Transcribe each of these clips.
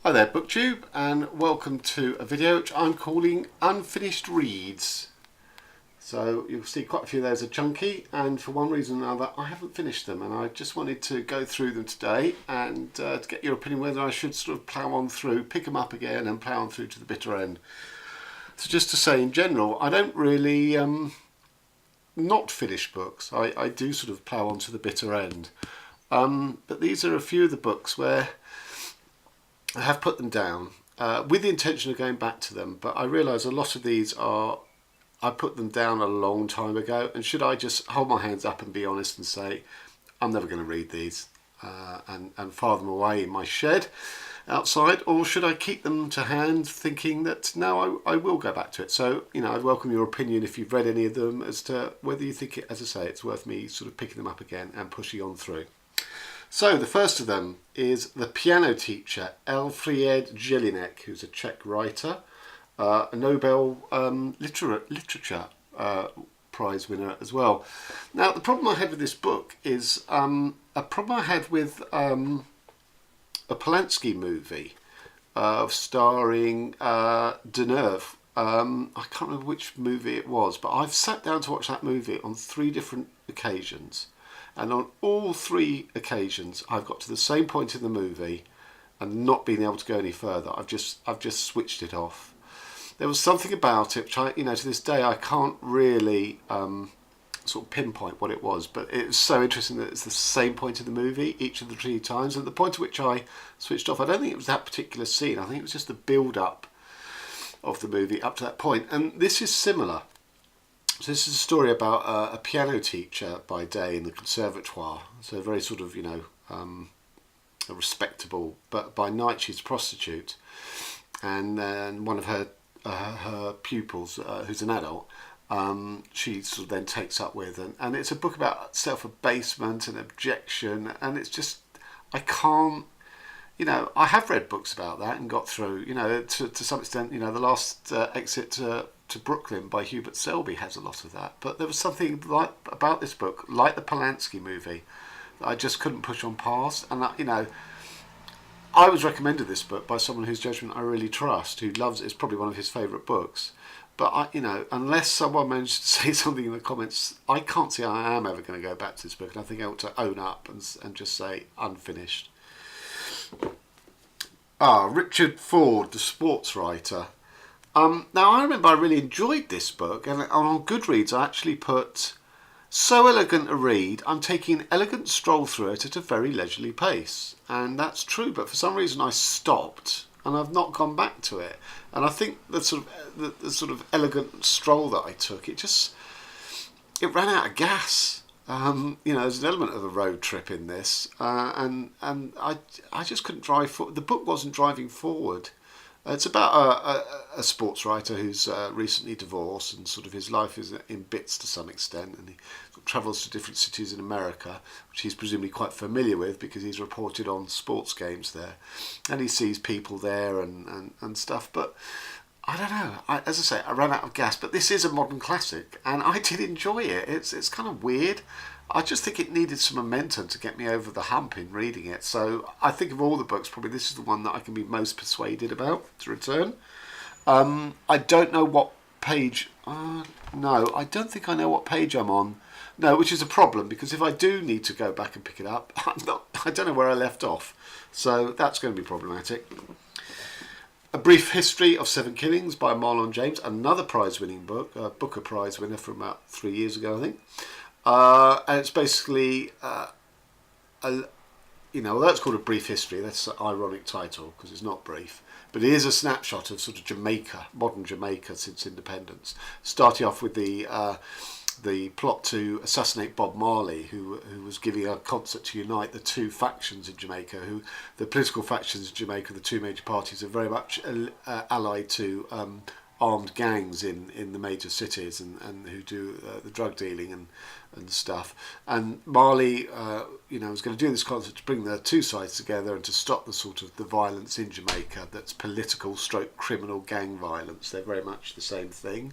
Hi there BookTube, and welcome to a video which I'm calling Unfinished Reads. So you'll see quite a few of those are chunky, and for one reason or another I haven't finished them, and I just wanted to go through them today and to get your opinion whether I should sort of plough on through, pick them up again and plough on through to the bitter end. So just to say in general, I don't really not finish books. I do sort of plough on to the bitter end. But these are a few of the books where I have put them down with the intention of going back to them, but I realise a lot of these I put them down a long time ago, and should I just hold my hands up and be honest and say I'm never going to read these and file them away in my shed outside, or should I keep them to hand thinking that no, I will go back to it? So, you know, I'd welcome your opinion if you've read any of them as to whether you think it, as I say, it's worth me sort of picking them up again and pushing on through. So the first of them is The Piano Teacher, Elfriede Jelinek, who's a Czech writer, a Nobel Literature Prize winner as well. Now, the problem I had with this book is a problem I had with a Polanski movie starring Deneuve. I can't remember which movie it was, but I've sat down to watch that movie on 3 different occasions. And on all 3 occasions, I've got to the same point in the movie and not being able to go any further. I've just switched it off. There was something about it which to this day I can't really sort of pinpoint what it was. But it was so interesting that it's the same point in the movie each of the 3 times. And the point at which I switched off, I don't think it was that particular scene. I think it was just the build-up of the movie up to that point. And this is similar. So this is a story about a piano teacher by day in the conservatoire. So very sort of, a respectable, but by night she's a prostitute. And then one of her pupils, who's an adult, she sort of then takes up with. And it's a book about self-abasement and objection. And it's just, I can't, I have read books about that and got through, to some extent, the last exit to Brooklyn by Hubert Selby has a lot of that, but there was something about this book, like the Polanski movie, that I just couldn't push on past. And that, I was recommended this book by someone whose judgment I really trust, who loves it. It's probably one of his favourite books, but unless someone managed to say something in the comments, I can't see I am ever going to go back to this book, and I think I ought to own up and just say unfinished. Richard Ford, the Sportswriter. Now, I remember I really enjoyed this book, and on Goodreads I actually put, so elegant a read, I'm taking an elegant stroll through it at a very leisurely pace. And that's true, but for some reason I stopped, and I've not gone back to it. And I think the sort of elegant stroll that I took, it ran out of gas. There's an element of a road trip in this, and I just couldn't drive forward. The book wasn't driving forward. It's about a sports writer who's recently divorced, and sort of his life is in bits to some extent, and he travels to different cities in America, which he's presumably quite familiar with because he's reported on sports games there, and he sees people there and stuff. But I don't know. As I say, I ran out of gas, but this is a modern classic, and I did enjoy it. It's kind of weird. I just think it needed some momentum to get me over the hump in reading it. So I think of all the books, probably this is the one that I can be most persuaded about to return. I don't know what page. No, I don't think I know what page I'm on. No, which is a problem, because if I do need to go back and pick it up, I don't know where I left off. So that's going to be problematic. A Brief History of 7 Killings by Marlon James, another prize-winning book, a Booker Prize winner from about 3 years ago, I think. And it's basically, although it's called A Brief History, that's an ironic title because it's not brief, but it is a snapshot of sort of Jamaica, modern Jamaica since independence. Starting off with the plot to assassinate Bob Marley, who was giving a concert to unite the 2 factions in Jamaica. The political factions in Jamaica, the 2 major parties, are very much allied to armed gangs in the major cities, and who do the drug dealing and stuff. And Marley, was going to do this concert to bring the 2 sides together and to stop the violence in Jamaica that's political / criminal gang violence. They're very much the same thing.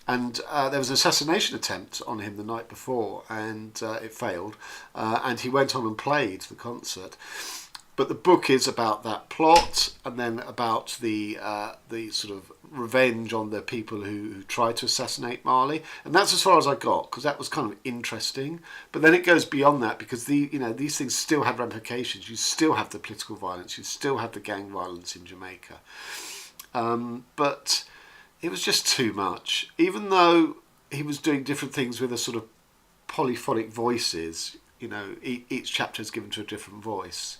And there was an assassination attempt on him the night before, and it failed. And he went on and played the concert. But the book is about that plot, and then about the sort of revenge on the people who tried to assassinate Marley, and that's as far as I got, because that was kind of interesting. But then it goes beyond that, because these things still have ramifications. You still have the political violence, you still have the gang violence in Jamaica, but it was just too much. Even though he was doing different things with a sort of polyphonic voices, each chapter is given to a different voice.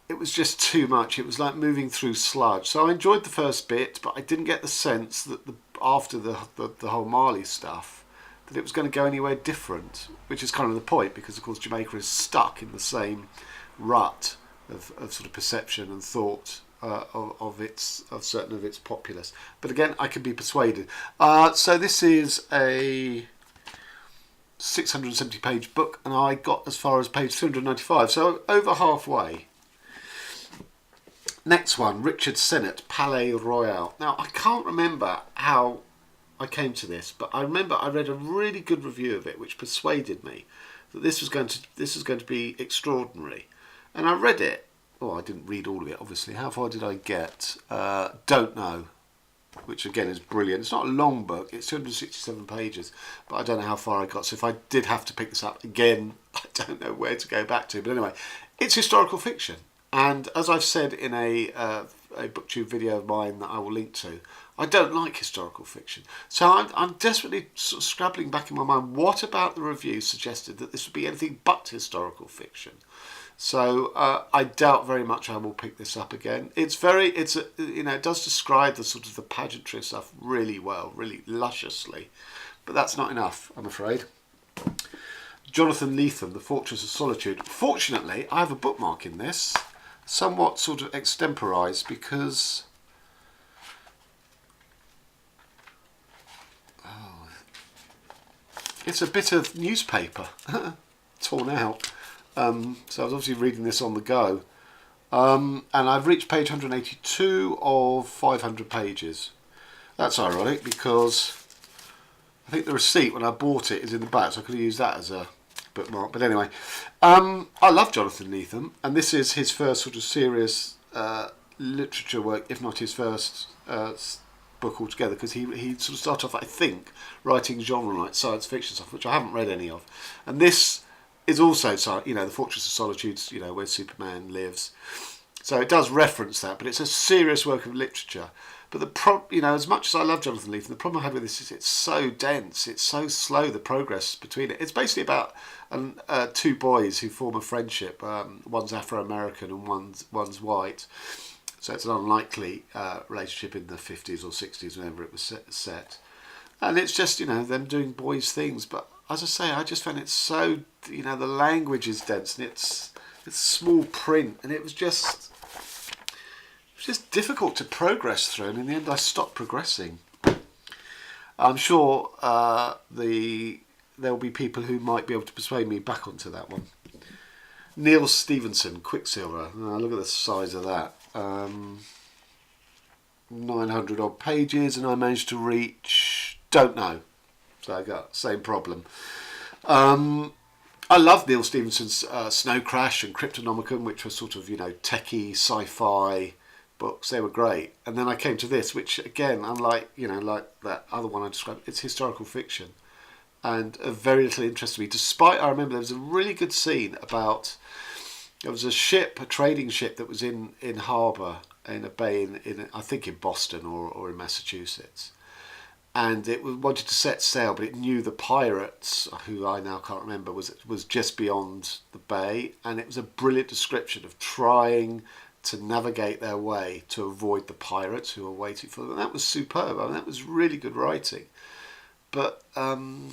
It was just too much. It was like moving through sludge. So I enjoyed the first bit, but I didn't get the sense that after the whole Marley stuff, that it was going to go anywhere different, which is kind of the point, because of course Jamaica is stuck in the same rut of sort of perception and thought of certain of its populace. But again, I can be persuaded. So this is a 670 page book, and I got as far as page 395, so over halfway. Next one, Richard Sennett, Palais Royale. Now, I can't remember how I came to this, but I remember I read a really good review of it, which persuaded me that this was going to be extraordinary. And I read it. Oh, I didn't read all of it, obviously. How far did I get? Don't know, which again is brilliant. It's not a long book. It's 267 pages, but I don't know how far I got. So if I did have to pick this up again, I don't know where to go back to. But anyway, it's historical fiction. And as I've said in a BookTube video of mine that I will link to, I don't like historical fiction. So I'm desperately sort of scrabbling back in my mind, what about the review suggested that this would be anything but historical fiction? So I doubt very much I will pick this up again. It does describe the sort of the pageantry stuff really well, really lusciously, but that's not enough, I'm afraid. Jonathan Lethem, The Fortress of Solitude. Fortunately, I have a bookmark in this, somewhat sort of extemporised, because it's a bit of newspaper torn out. So I was obviously reading this on the go, and I've reached page 182 of 500 pages. That's ironic, because I think the receipt when I bought it is in the back, so I could have used that as a bookmark. But anyway, I love Jonathan Lethem, and this is his first sort of serious literature work, if not his first book altogether, because he sort of started off, I think, writing genre like science fiction stuff, which I haven't read any of. And this is also, The Fortress of Solitude, where Superman lives. So it does reference that, but it's a serious work of literature. But as much as I love Jonathan Lethem, the problem I have with this is it's so dense, it's so slow, the progress between it. It's basically about two boys who form a friendship. One's Afro-American and one's white. So it's an unlikely relationship in the 50s or 60s, whenever it was set. And it's just, them doing boys' things. But as I say, I just found it so, the language is dense, and it's small print, and it was just difficult to progress through, and in the end I stopped progressing. I'm sure there will be people who might be able to persuade me back onto that one. Neal Stephenson, Quicksilver. Look at the size of that. 900 odd pages, and I managed to reach, don't know. So I got same problem. I love Neal Stephenson's Snow Crash and Cryptonomicon, which were sort of, techie, sci-fi books. They were great. And then I came to this, which again, unlike, like that other one I described, it's historical fiction and of very little interest to me. Despite, I remember there was a really good scene about, there was a trading ship that was in harbour in a bay in I think in Boston or in Massachusetts. And it wanted to set sail, but it knew the pirates, who I now can't remember, was just beyond the bay. And it was a brilliant description of trying to navigate their way to avoid the pirates who were waiting for them. And that was superb. I mean, that was really good writing. But the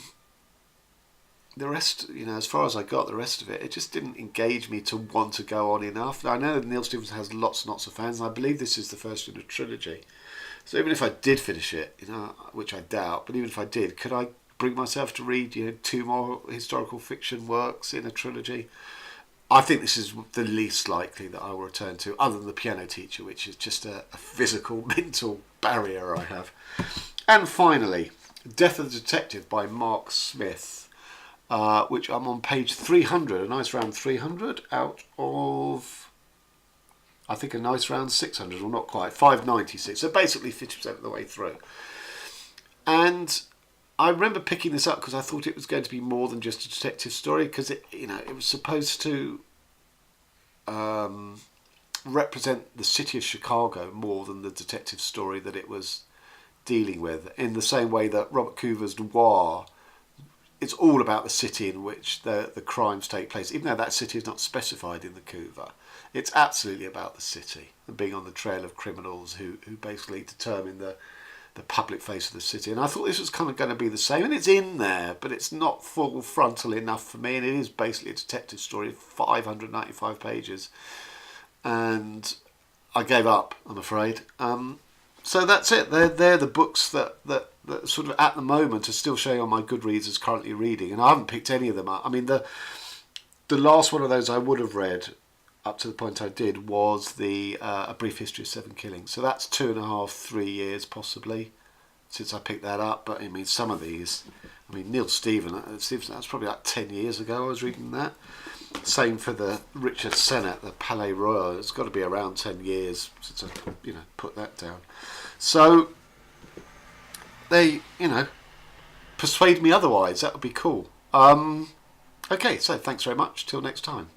rest, as far as I got, the rest of it, it just didn't engage me to want to go on enough. Now, I know that Neal Stephenson has lots and lots of fans, and I believe this is the first in a trilogy. So even if I did finish it, which I doubt, but even if I did, could I bring myself to read, 2 more historical fiction works in a trilogy? I think this is the least likely that I will return to, other than The Piano Teacher, which is just a physical, mental barrier I have. And finally, Death of the Detective by Mark Smith, which I'm on page 300, a nice round 300 out of I think a nice round 600, or not quite, 596. So basically 50% of the way through. And I remember picking this up because I thought it was going to be more than just a detective story, because it was supposed to represent the city of Chicago more than the detective story that it was dealing with, in the same way that Robert Coover's Noir, it's all about the city in which the crimes take place, even though that city is not specified in the Coover. It's absolutely about the city and being on the trail of criminals who basically determine the public face of the city. And I thought this was kind of going to be the same, and it's in there, but it's not full frontal enough for me, and it is basically a detective story of 595 pages. And I gave up, I'm afraid. So that's it. They're the books that sort of at the moment are still showing on my Goodreads as currently reading, and I haven't picked any of them up. I mean, the last one of those I would have read up to the point I did was the A Brief History of Seven Killings. So that's 2.5, 3 years possibly since I picked that up. But I mean, some of these, I mean, Neal Stephenson, that's probably like 10 years ago I was reading that. Same for the Richard Sennett, the Palais Royal. It's got to be around 10 years since I, put that down. So they, persuade me otherwise. That would be cool. Okay, so thanks very much. Till next time.